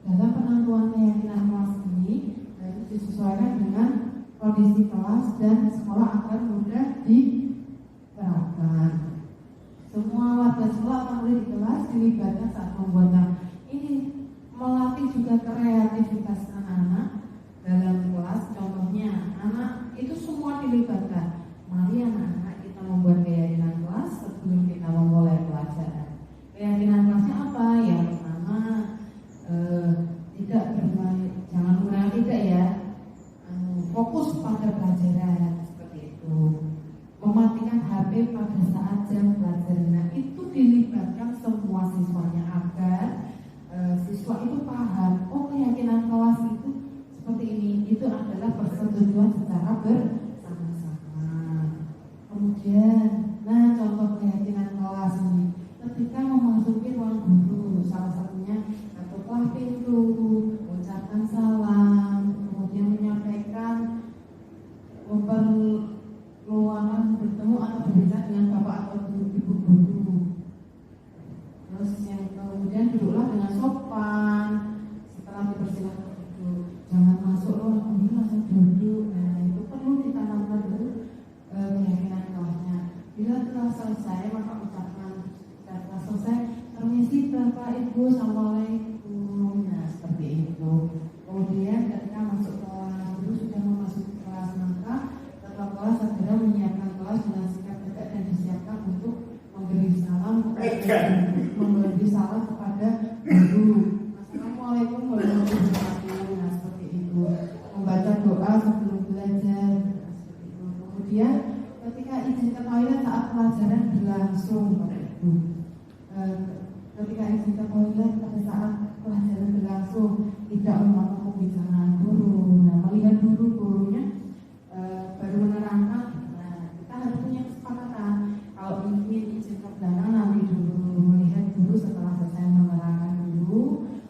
dalam penentuan keyakinan kelas ini harus disesuaikan dengan kondisi kelas dan sekolah agar mudah diterapkan. Semua warga sekolah atau murid di kelas dilibatkan saat membuatnya. Ini melatih juga kreativitas anak-anak dalam kelas. Contohnya, anak itu semua dilibatkan. Mari anak-anak kita membuat keyakinan kelas sebelum kita memulai pelajaran. Keyakinan kelasnya apa? Yang pertama, tidak bermain, jangan menggunakan tidak ya. Fokus pada pelajaran seperti itu. Mematikan HP pada saat jam pelajaran. Nah, itu dilibatkan semua siswanya agar siswa itu paham. Oh, keyakinan kelas itu seperti ini. Itu adalah persetujuan secara bersama-sama. Kemudian, nah contoh keyakinan kelas ini, ketika memasuki ruang guru, salah satunya ketuklah pintu, ucapkan salam, kemudian menyampaikan memperluangkan bertemu atau berbicara dengan bapak atau ibu guru. Terus yang kemudian duduklah dengan sopan. Setelah dipersilakan duduk, jangan masuk ruang guru langsung duduk. Nah, itu perlu ditanamkan dulu keyakinan kelasnya. Bila telah selesai maka ucapkan. Setelah selesai, permisi Bapak Ibu, Assalamualaikum. Nah, seperti itu. Kemudian ketika masuk kelas, guru sudah memasuki kelas, maka ketua kelas segera menyiapkan kelas dengan sikap tegak dan disiapkan untuk memberi salam kepada guru. Assalamualaikum warahmatullahi wabarakatuh. Nah, seperti itu. Membaca doa sebelum belajar. Nah, seperti itu. Kemudian ketika izin ke toilet saat pelajaran berlangsung, Bapak Ibu. Ketika izin ke toilet pada saat pelajaran berlangsung, tidak memotong pembicaraan guru. Nah, melihat gurunya baru menerangkan. Nah, kita harus punya kesepakatan. Kalau ingin izin ke belakang nanti dulu melihat guru setelah selesai menerangkan dulu,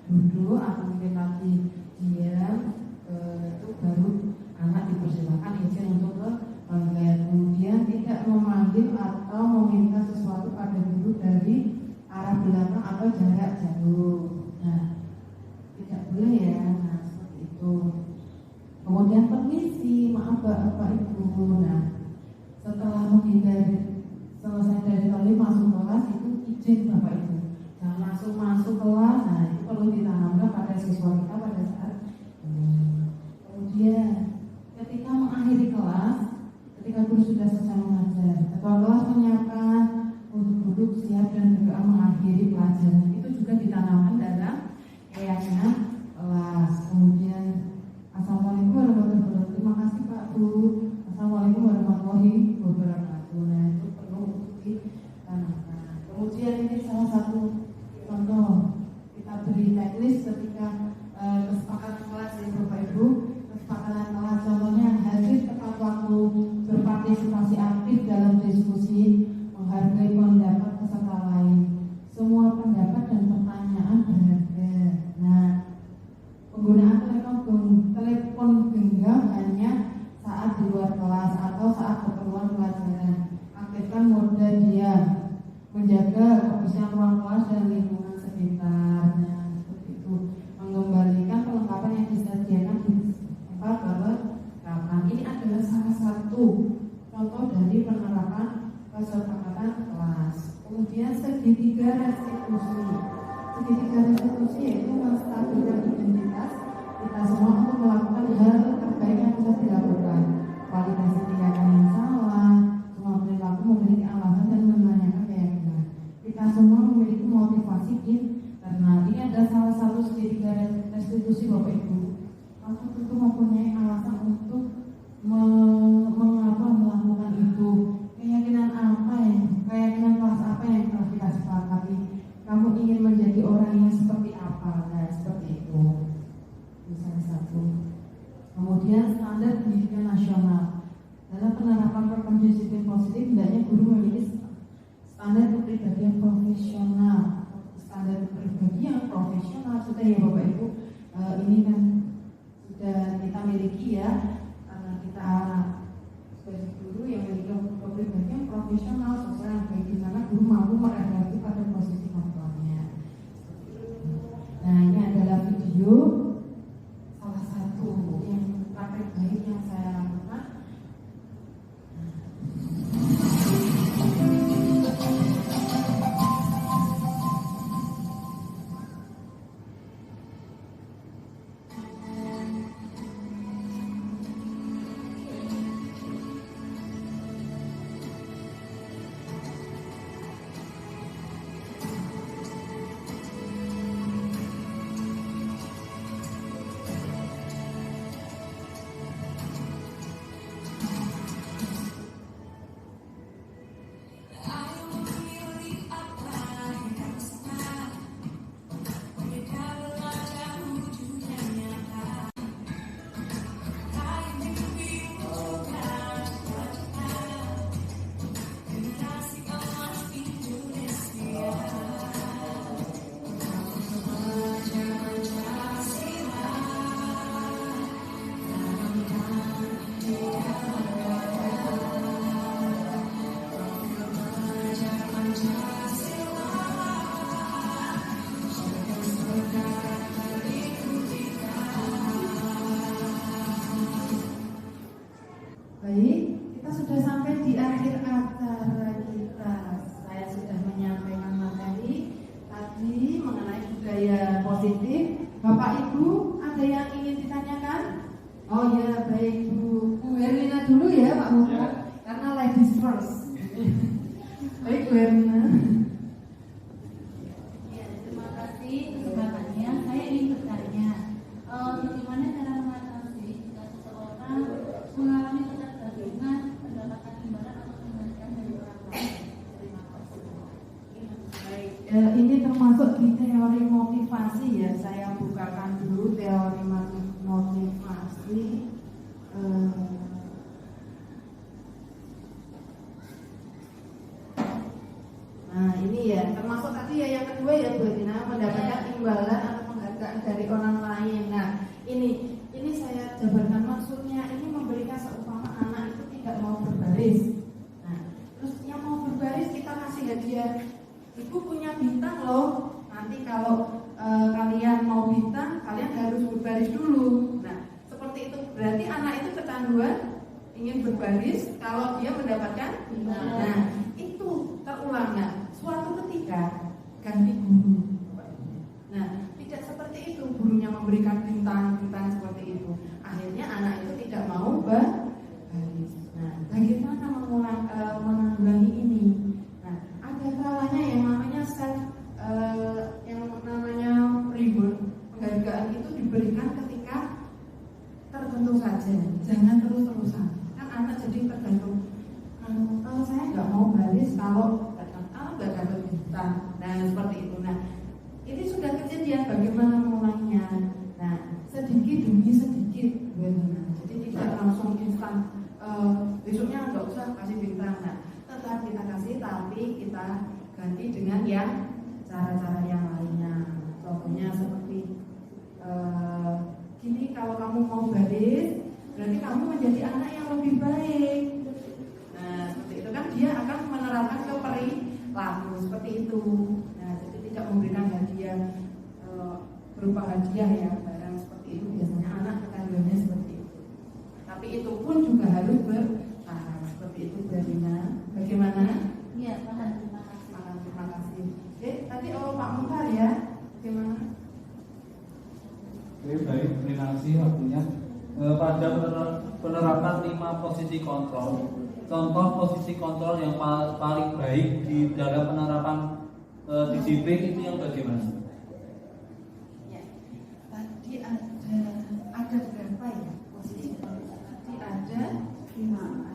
duduk atau mungkin lagi diam, itu baru anak dipersilakan izin untuk ke toilet. Kemudian tidak memanggil atau meminta sesuatu pada guru dari arah belakang atau jarak jauh. Nah, tidak boleh ya. Nah, seperti itu. Kemudian permisi, maaf Bapak Ibu. Nah, setelah menghindari selesai dari toilet masuk kelas itu izin Bapak Ibu. Jangan langsung masuk kelas. Nah, itu perlu ditanamkan pada siswa kita pada saat ini. Kemudian ketika mengakhiri kelas, ketika guru sudah selesai mengajar, ketua kelas menyiapkan untuk duduk siap bersiap dan berdoa mengakhiri pelajaran. Itu juga ditanamkan dalam keyakinan kelas. Kemudian Assalamualaikum warahmatullahi wabarakatuh. Terima kasih Pak Bu. Assalamualaikum warahmatullahi wabarakatuh. Nah, itu perlu untuk ditanamkan. Kemudian ini salah satu contoh, kita beri checklist ketika kesepakatan kelas ya Bapak Ibu. Kesepakatan kelas contohnya hadir tepat waktu, berpartisipasi aktif dalam diskusi, menghargai pendapat peserta lain. Semua pendapat dan pertanyaan berharga. Nah, penggunaan telepon genggam hanya saat di luar kelas atau saat keperluan pelajaran. Aktifkan mode diam, menjaga kebersihan ruang kelas dan lingkungan sekitar. Nah, seperti itu. Mengembalikan perlengkapan yang disediakan di tempat perlengkapan. Ini adalah salah satu contoh dari penerapan kesepakatan kelas. Kemudian segitiga restitusi. Segitiga restitusi yaitu menstabilkan identitas kita semua untuk melakukan hal terbaik yang bisa dilakukan. Validasi tindakan yang salah, semua perilaku memiliki alasan dan menanyakan keyakinan. Kita semua memiliki motivasi internal. Ini adalah salah satu segitiga restitusi Bapak Ibu. Kamu tentu mempunyai alasan untuk mengapa melakukan itu. Keyakinan apa keyakinan kelas apa yang telah kita sepakati? Kamu ingin menjadi orang yang seperti apa? Nah, seperti itu. Salah satu. Kemudian standar pendidikan nasional. Dalam penerapan program disiplin positif, hendaknya guru memiliki standar kepribadian profesional. Standar kepribadian profesional sudah ya Bapak Ibu. Ini kan sudah kita miliki ya, karena kita sebagai guru yang memiliki kepribadian profesional sosial yang baik, di mana guru mampu beradaptasi pada posisi kontrolnya. Nah, ini adalah video salah satu yang praktek baik yang saya lakukan. Baik, kita sudah sampai di akhir acara kita. Saya sudah menyampaikan materi tadi mengenai budaya positif. Bapak Ibu, ada yang ingin ditanyakan? Oh ya, baik Bu Herlina dulu ya Pak Muka, karena ladies first. Baik Bu Herlina. Ya, terima kasih kesempatannya. Saya ingin bertanya, bagaimana cara mengatasi jika seseorang mengalami ketergantungan mendapatkan imbalan atau kembalian dari orang lain? Terima kasih. Baik, ini termasuk di teori motivasi ya. Saya bukakan dulu teori motivasi. Nah ini ya, termasuk tadi ya yang kedua ya Bu Dina, mendapatkan imbalan atau penghargaan dari orang lain. Nah ini saya jabarkan maksudnya, ini memberikan seumpama anak itu tidak mau berbaris. Nah terus yang mau berbaris kita kasih hadiah. Ibu punya bintang loh. Nanti kalau kalian mau bintang, kalian harus berbaris dulu. Nah seperti itu, berarti anak itu kecanduan ingin berbaris kalau dia mendapatkan bintang. Nah itu terulang. Nah suatu ketika ganti guru. Nah tidak seperti itu, gurunya memberikan bintang-bintang seperti itu. Akhirnya anak itu tidak mau berbaris. Nah bagaimana menanggulangi ini? Nah ada kalanya yang Nah, seperti itu. Nah, ini sudah kejadian, bagaimana mulainya? Nah, sedikit demi sedikit, jadi tidak langsung instan. Besoknya nggak usah kasih bintang. Nah, tetap kita kasih, tapi kita ganti dengan yang cara-cara yang lainnya. Contohnya seperti gini, kalau kamu mau baris, berarti kamu menjadi anak yang lebih baik. Nah, seperti itu kan dia akan menerapkan ke perilaku seperti itu. Nah, jadi tidak memberikan hadiah berupa hadiah ya, barang seperti itu. Biasanya anak ketangganya seperti itu. Tapi itu pun juga harus bertahap seperti itu. Berarti bagaimana? Iya, paham. Terima kasih. Terima kasih. Oke, tadi Pak Mukhtar ya, bagaimana? Oke, baik, terima kasih waktunya. Pada penerapan 5 posisi kontrol, contoh posisi kontrol yang paling baik di dalam penerapan disiplin itu yang bagaimana? Ya, tadi ada berapa ya posisi kontrol? Tadi ada 5.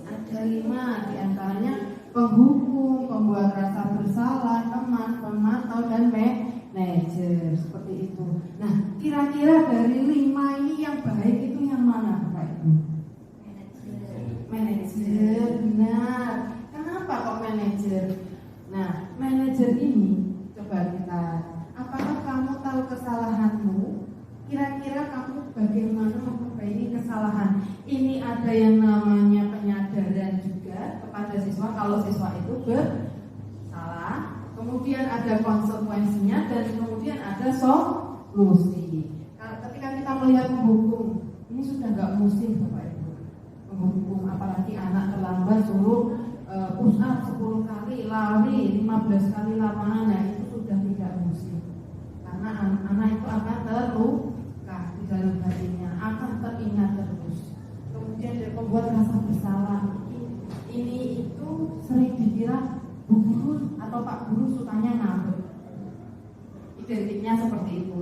Ada 5 diantaranya penghukum, pembuat rasa bersalah, teman, pemantau, dan manajer seperti itu. Nah, kira-kira dari 5 ini yang baik itu yang mana, Bapak Ibu? Manajer, benar. Kenapa kok manajer? Nah, manajer ini coba kita, apakah kamu tahu kesalahanmu? Kira-kira kamu bagaimana memperbaiki kesalahan? Ini ada yang namanya penyadaran juga kepada siswa kalau siswa itu bersalah. Kemudian ada konsekuensinya dan kemudian ada solusi. Ketika kita melihat menghukum, ini sudah nggak musim Bapak Ibu. Menghukum apalagi anak terlambat suruh push up 10 kali, lari 15 kali lapangan, nah itu sudah tidak musim. Karena anak itu akan terluka di dalam hatinya, akan teringat terus. Kemudian dia membuat rasa bersalah. Ini itu sering dikira Bu Guru atau Pak Guru sukanya ngambek. Identiknya seperti itu.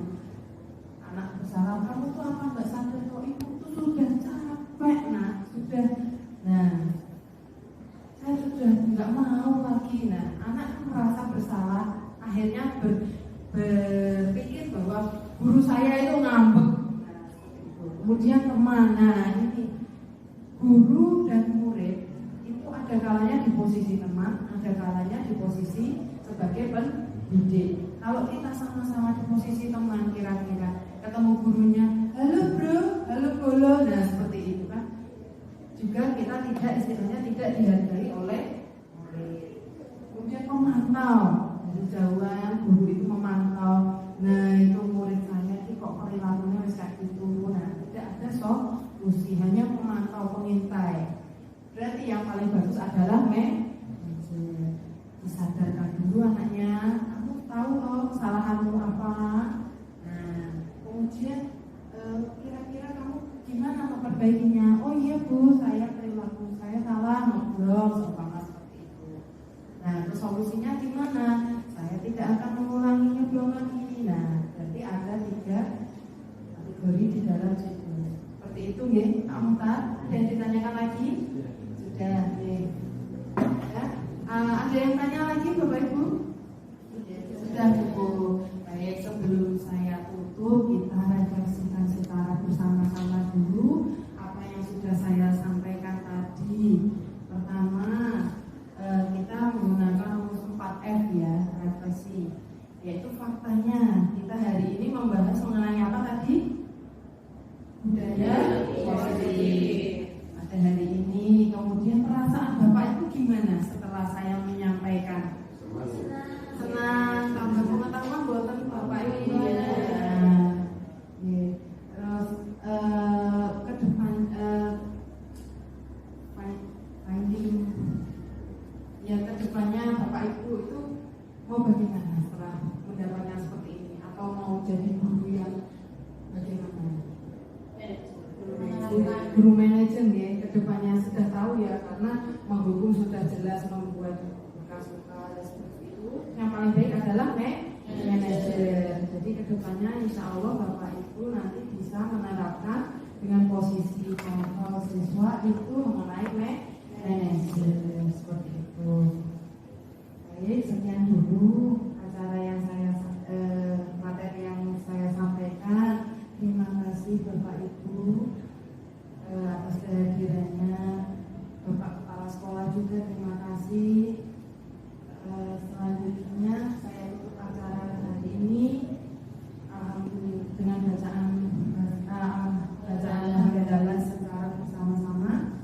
Anak bersalah, kamu tuh apa nggak sadar kok ibu tuh sudah capek, sudah. Nah, saya sudah nggak mau lagi. Nah, anak merasa bersalah, akhirnya berpikir bahwa guru saya itu ngambek. Nah, kemudian kemana? Ini guru dan murid itu ada kalanya di posisi teman, ada kalanya di posisi sebagai pendidik. Kalau kita sama-sama di posisi teman, kira-kira ketemu gurunya, halo bro, halo bolo, nah seperti itu kan. Juga kita tidak istilahnya tidak dihargai oleh murid. Kemudian memantau dari jauhan, guru itu memantau. Nah itu murid saya ini kok perilakunya kayak gitu. Nah tidak ada solusi, hanya memantau, mengintai. Berarti yang paling bagus adalah disadarkan dulu anaknya, kamu tahu kesalahanmu apa. Nah kemudian kira-kira kamu gimana memperbaikinya? Oh iya Bu, saya perilaku saya salah, ngobrol sama seperti itu. Nah terus solusinya gimana? Saya tidak akan mengulanginya belum lagi. Nah berarti ada 3 kategori di dalam situ. Seperti itu ya, Pak Mukhtar. Ada yang ditanyakan lagi? Sudah ya. Ada yang tanya lagi Bapak Ibu? Sudah cukup. Baik, sebelum saya tutup, kita refleksikan secara bersama-sama dulu apa yang sudah saya sampaikan tadi. Pertama, kita menggunakan rumus 4F ya, refleksi. Yaitu faktanya, kita hari ini membahas mengenai apa tadi? Budaya positif. Pada hari ini, kemudian perasaan Bapak itu gimana setelah saya menyampaikan? Senang, tambah pengetahuan buatan Bapak ini. Terus ke depan finding ya ke depannya Bapak Ibu itu mau bagaimana setelah mendapatkan seperti ini, atau mau jadi guru yang bagaimana? Guru manajer ya, ke depannya sudah tahu ya, karena menghukum sudah jelas, membuat bekas-bekas seperti itu. Yang paling baik adalah manajer. Jadi ke depannya insya Allah Bapak Ibu nanti bisa menerapkan dengan posisi kontrol siswa itu mengenai manajer seperti itu. Ibu acara yang materi yang saya sampaikan. Terima kasih Bapak Ibu atas kehadirannya. Bapak Kepala Sekolah juga terima kasih. Selanjutnya saya ikut acara hari ini alhamdulillah dengan bacaan hamdalah secara bersama-sama.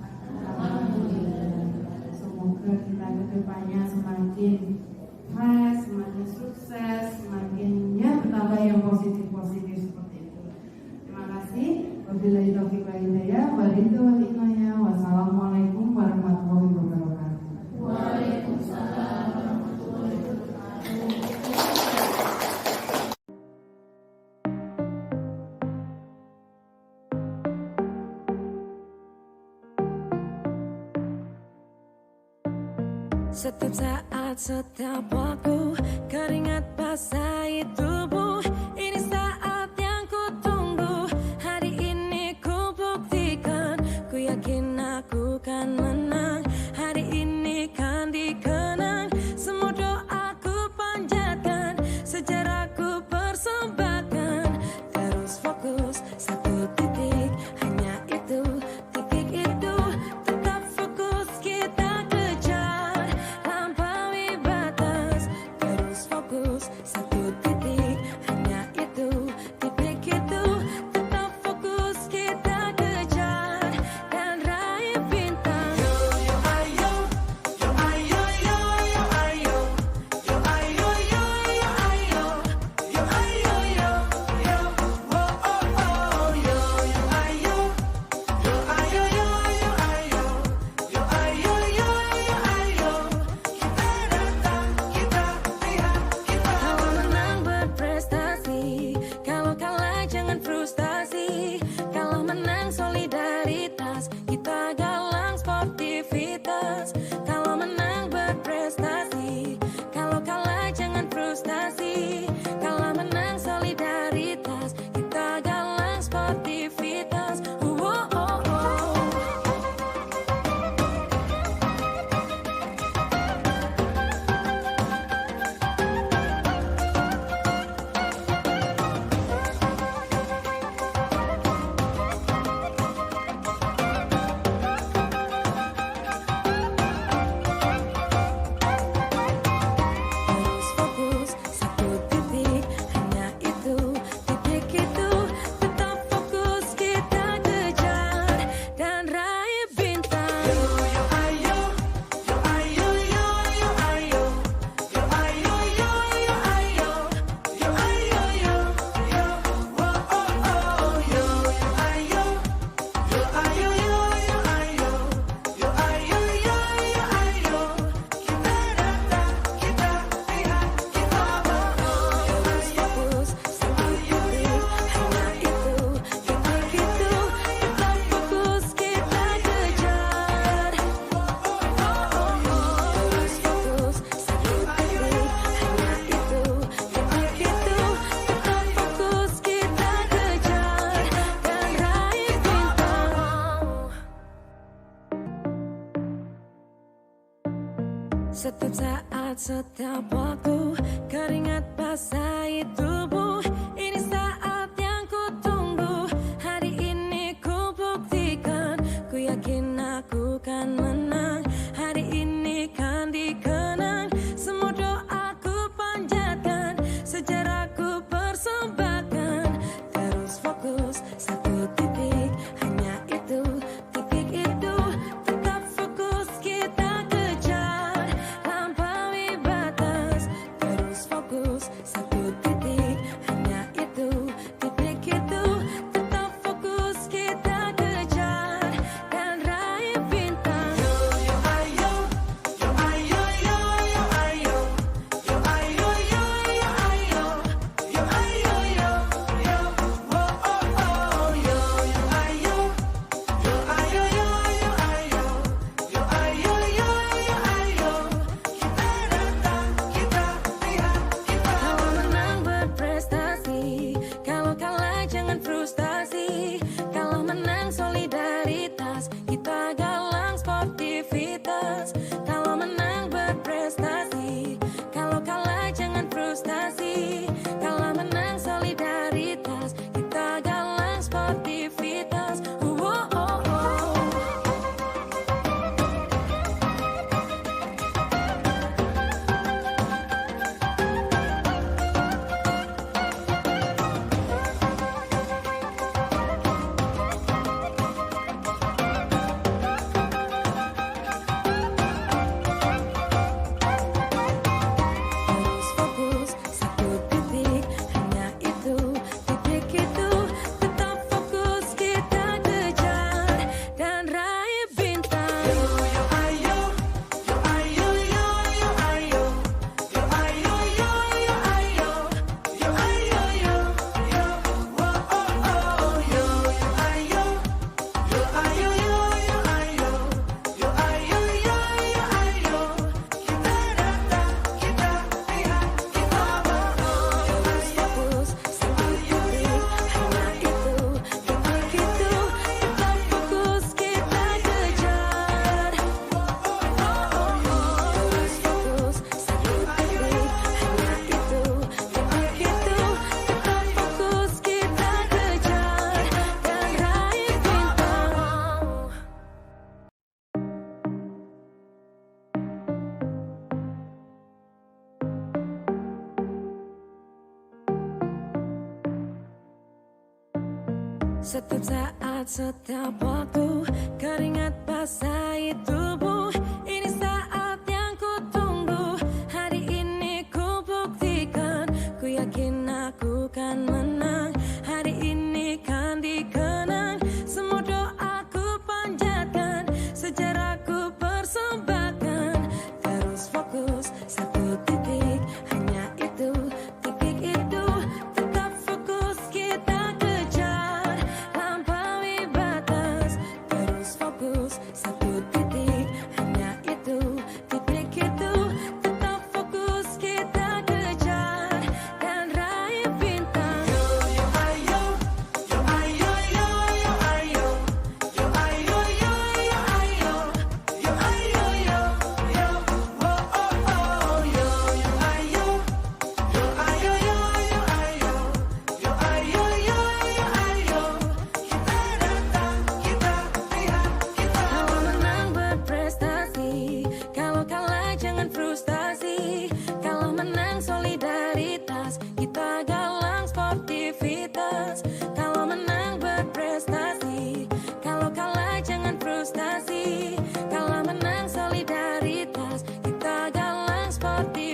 Semoga kita ke depannya semakin fresh, semakin sukses, semakin bertambah yang positif-positif seperti itu. Terima kasih. Wabillahi taufiq wal hidayah. Wassalamualaikum warahmatullahi wabarakatuh. Waalaikumsalam. Setiap saat, setiap waktu, keringat basahi tubuh. Ini saat yang ku tunggu. Hari ini ku buktikan, ku yakin aku kan menang. Hari ini kan dikenang, semua doaku panjatkan, sejarahku persembahkan. Terus fokus, satu titik, hanya itu, titik itu. Tetap fokus, kita kejar, lampaui batas. Terus fokus, satu titik, hanya itu, titik itu. Tetap fokus, kita kejar, dan raih bintang. Yo yo ayo, yo ayo yo yo ayo, yo ayo yo yo ayo, yo ayo yo yo, oh oh oh, yo yo ayo, yo ayo yo yo ayo, yo ayo yo yo ayo. Kita datang, kita lihat, kita kalau menang berprestasi, kalau kalah jangan frustasi. Kalau menang solidaritas, kita galang sportivitas. Kalau menang berprestasi, kalau kalah jangan frustasi. Kalau menang solidaritas, kita galang sportivitas. Oh, oh, oh. Terus fokus, satu titik, hanya itu, titik itu. Tetap fokus, kita kejar, dan raih bintang. Yo yo ayo, yo ayo yo yo ayo, yo ayo yo yo ayo, yo ayo yo yo, oh oh oh, yo yo ayo, yo ayo yo yo ayo, yo ayo yo yo ayo. Kita datang, kita lihat, kita bohong. Terus fokus, satu titik, hanya itu, titik itu. Tetap fokus, kita kejar. Terus fokus, satu titik, hanya itu, titik itu. Tetap fokus, kita kejar, dan raih bintang. Setiap saat, setiap waktu, keringat basahi tubuh. Ini saat yang ku tunggu. Hari ini ku buktikan, ku yakin aku kan menang. Hari ini kan dikenang, semua doaku panjatkan, sejarahku persembahkan. Terus fokus, satu titik, hanya itu, titik itu. Tetap fokus, kita kejar, lampaui batas. Terus fokus, satu titik, hanya itu, Setiap saat, setiap waktu, keringat basahi tubuh. Ini saat yang ku tunggu. Hari ini ku buktikan, ku yakin aku kan menang. Hari ini kan dikenang, semua doaku panjatkan, sejarahku persembahkan. Terus fokus, satu titik, hanya itu, titik itu. Tetap fokus, kita kejar, lampaui batas. Terus fokus, satu titik, hanya itu, titik itu. Tetap fokus, kita kejar, dan raih bintang. Yo yo ayo, yo ayo yo yo ayo, yo ayo yo yo ayo, yo ayo yo yo, oh oh oh, yo yo ayo, yo ayo yo yo ayo, yo ayo yo yo ayo. Kita datang, kita lihat, kita. Kalau menang berprestasi, kalau kalah jangan frustasi. Kalau menang solidaritas, kita galang sportivitas. Kalau menang berprestasi, kalau kalah jangan frustasi. Kalau menang solidaritas, kita galang sportivitas.